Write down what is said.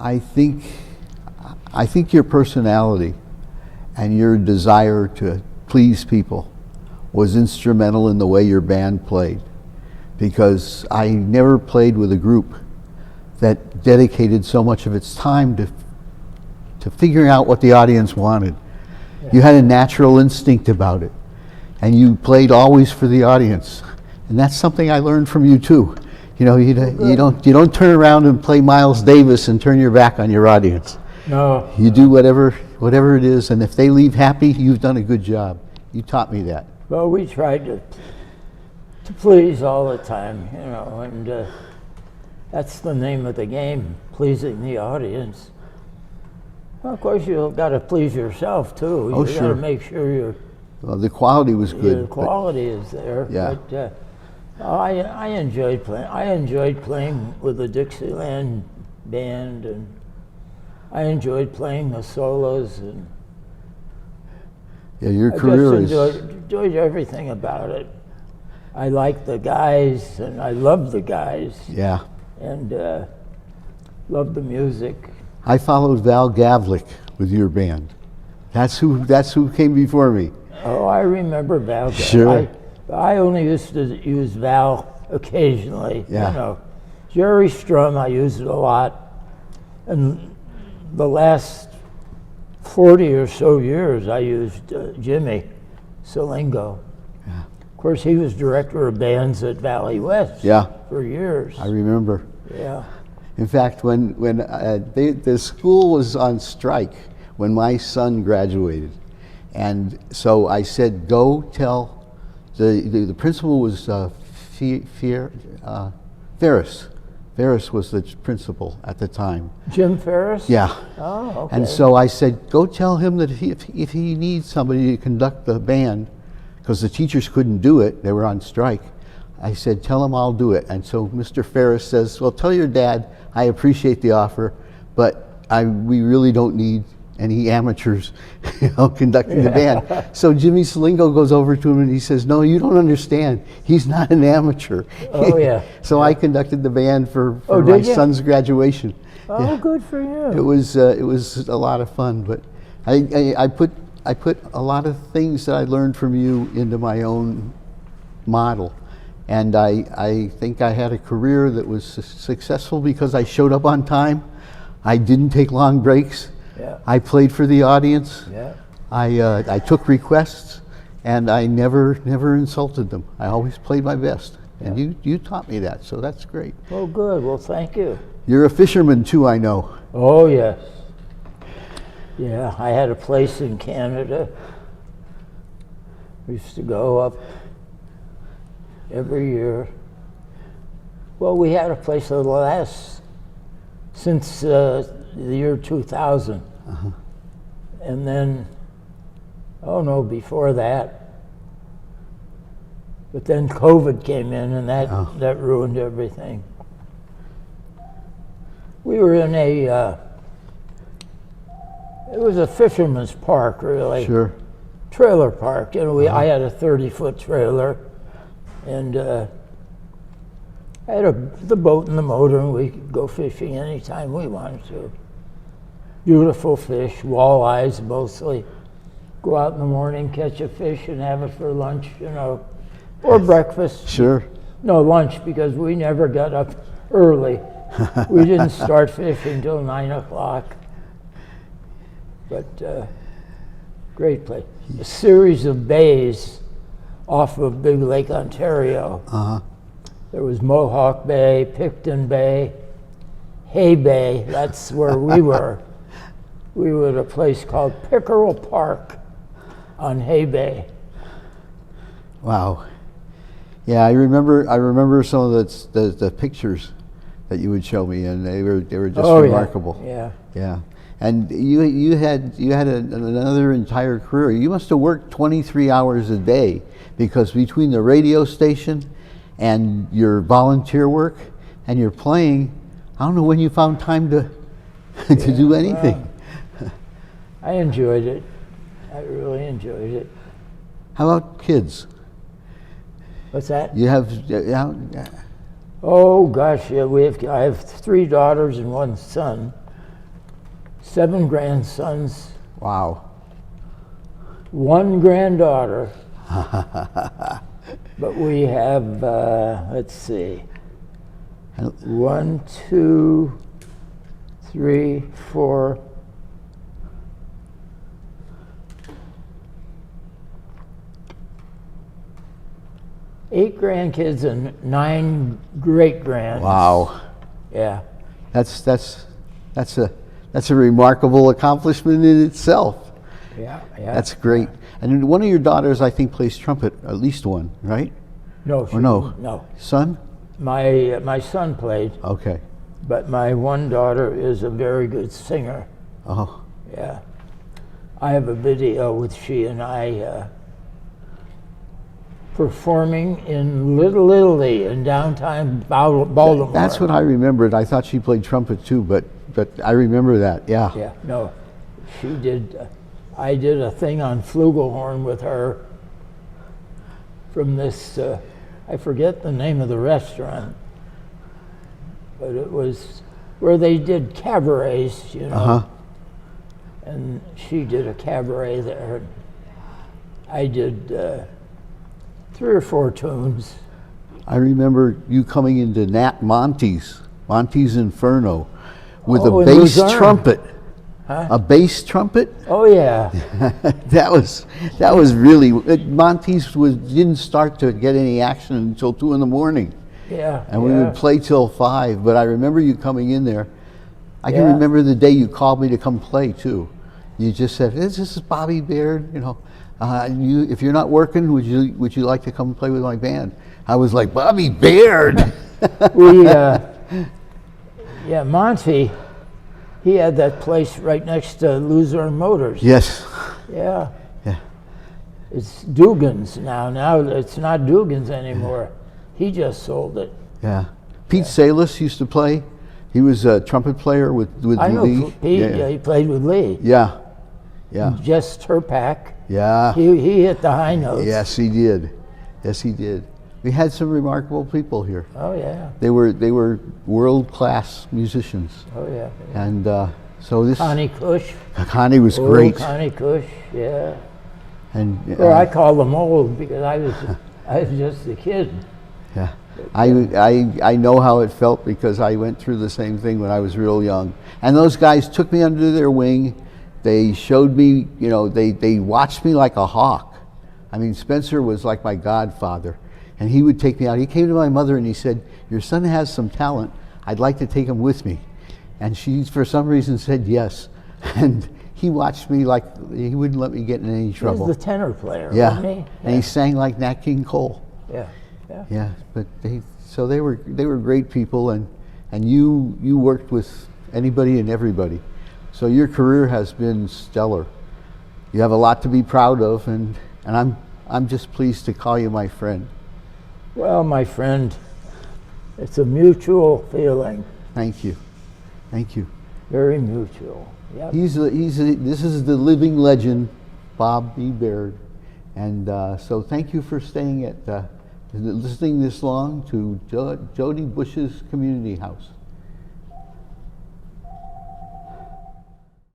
I think your personality and your desire to please people was instrumental in the way your band played, because I never played with a group that dedicated so much of its time to figuring out what the audience wanted. Yeah. You had a natural instinct about it, and you played always for the audience, and that's something I learned from you too. You know, you don't turn around and play Miles Davis and turn your back on your audience. No. You do whatever it is, and if they leave happy, you've done a good job. You taught me that. Well, we tried to please all the time, you know, and that's the name of the game, pleasing the audience. Well, of course, you've got to please yourself too. Oh, You sure. got to make sure Well, the quality was good. the quality is there. Yeah. But I enjoyed playing. I enjoyed playing with the Dixieland band, and I enjoyed playing the solos, and Yeah, your career I just enjoyed everything about it. I liked the guys, and I loved the guys. Yeah. And loved the music. I followed Val Gavlik with your band. That's who came before me. Oh, I remember Val. Sure. I only used to use Val occasionally. Yeah. You know, Jerry Strum, I used it a lot, and the last 40 or so years, I used Jimmy Salingo. Yeah. Of course, he was director of bands at Valley West. Yeah. For years. I remember. Yeah. In fact, when the school was on strike when my son graduated, and so I said, go tell the principal was Ferris. Ferris was the principal at the time. Jim Ferris? Yeah. Oh, okay. And so I said, go tell him that if he needs somebody to conduct the band, because the teachers couldn't do it, they were on strike. I said, tell him I'll do it. And so Mr. Ferris says, well, tell your dad I appreciate the offer, but we really don't need any amateurs, conducting the band. So Jimmy Salingo goes over to him and he says, no, you don't understand. He's not an amateur. Oh, yeah. So I conducted the band for Oh, my did you? son's graduation. Oh, Yeah. good for you. It was a lot of fun, but I put a lot of things that I learned from you into my own model, and I think I had a career that was successful because I showed up on time. I didn't take long breaks. Yeah. I played for the audience. Yeah. I took requests, and I never insulted them. I always played my best, and you taught me that, so that's great. Oh, good. Well, thank you. You're a fisherman too, I know. Oh, yes. Yeah, I had a place in Canada. We used to go up every year. Well, we had a place that lasts since the year 2000. Uh-huh. And then, oh no, before that. But then COVID came in, and that ruined everything. We were in it was a fisherman's park, really. Sure. Trailer park. I had a 30-foot trailer, and I had the boat and the motor, and we could go fishing anytime we wanted to. Beautiful fish, walleyes mostly. Go out in the morning, catch a fish, and have it for lunch, or breakfast. Sure. No, lunch, because we never got up early. We didn't start fishing till 9 o'clock. But great place. A series of bays off of Big Lake Ontario. Uh-huh. There was Mohawk Bay, Picton Bay, Hay Bay. That's where we were. We were at a place called Pickerel Park on Hay Bay. Wow. Yeah, I remember some of the pictures that you would show me, and they were just remarkable. Yeah. Yeah. And you had another entire career. You must have worked 23 hours a day, because between the radio station and your volunteer work and your playing, I don't know when you found time to do anything. I enjoyed it. I really enjoyed it. How about kids? What's that? You have Oh gosh, yeah. I have 3 daughters and 1 son. 7 grandsons, Wow. 1 granddaughter. But we have, let's see, 1, 2, 3, 4, 8 grandkids and 9 great-grands. Wow. Yeah. That's a remarkable accomplishment in itself. Yeah. That's great. And one of your daughters, I think, plays trumpet, at least one, right? No. Or no? No. Son? My son played, Okay. but my one daughter is a very good singer. Oh, Yeah. I have a video with she and I performing in Little Italy in downtown Baltimore. that's what I remembered. I thought she played trumpet too, but I remember that. Yeah. Yeah, no, she did. I did a thing on flugelhorn with her from this, I forget the name of the restaurant, but it was where they did cabarets, you know. Uh-huh. And she did a cabaret there. I did 3 or 4 tunes. I remember you coming into Nat Monte's Inferno with Oh, a in bass Luzerne. trumpet. Huh? A bass trumpet? Oh yeah, that was really Monte's didn't start to get any action until 2 in the morning, yeah. and we yeah. would play till 5. But I remember you coming in there. I can Yeah. remember the day you called me to come play too. You just said, "This is Bobby Baird. You know, if you're not working, would you like to come play with my band?" I was like, "Bobby Baird." We, yeah, Monty, he had that place right next to Luzerne Motors. Yes. Yeah. Yeah. It's Dugan's now. Now it's not Dugan's anymore. He just sold it. Yeah. Pete Salis used to play. He was a trumpet player with I know Lee. Pete, yeah, he played with Lee. Yeah. Yeah. Jess Turpak. Yeah. He hit the high notes. Yes, he did. Yes, he did. We had some remarkable people here. Oh yeah. They were world-class musicians, Oh yeah. and so this Connie Cush. Connie was Oh, great. Connie Cush. Yeah. And Or I call them old because I was just a kid. yeah, I know how it felt because I went through the same thing when I was real young. And those guys took me under their wing. They showed me, you know, they watched me like a hawk. I mean, Spencer was like my godfather. And he would take me out. He came to my mother and he said, "Your son has some talent. I'd like to take him with me." And she, for some reason, said yes. And he watched me like he wouldn't let me get in any He trouble. was the tenor player, Yeah. wasn't he? And he sang like Nat King Cole. Yeah. Yeah. Yeah. But they were great people, and you worked with anybody and everybody. So your career has been stellar. You have a lot to be proud of, and I'm just pleased to call you my friend. Well, my friend, it's a mutual feeling. Thank you. Thank you. Very mutual. Yep. This is the living legend, Bobby Baird. And so thank you for staying listening this long to Jody Bush's Community House.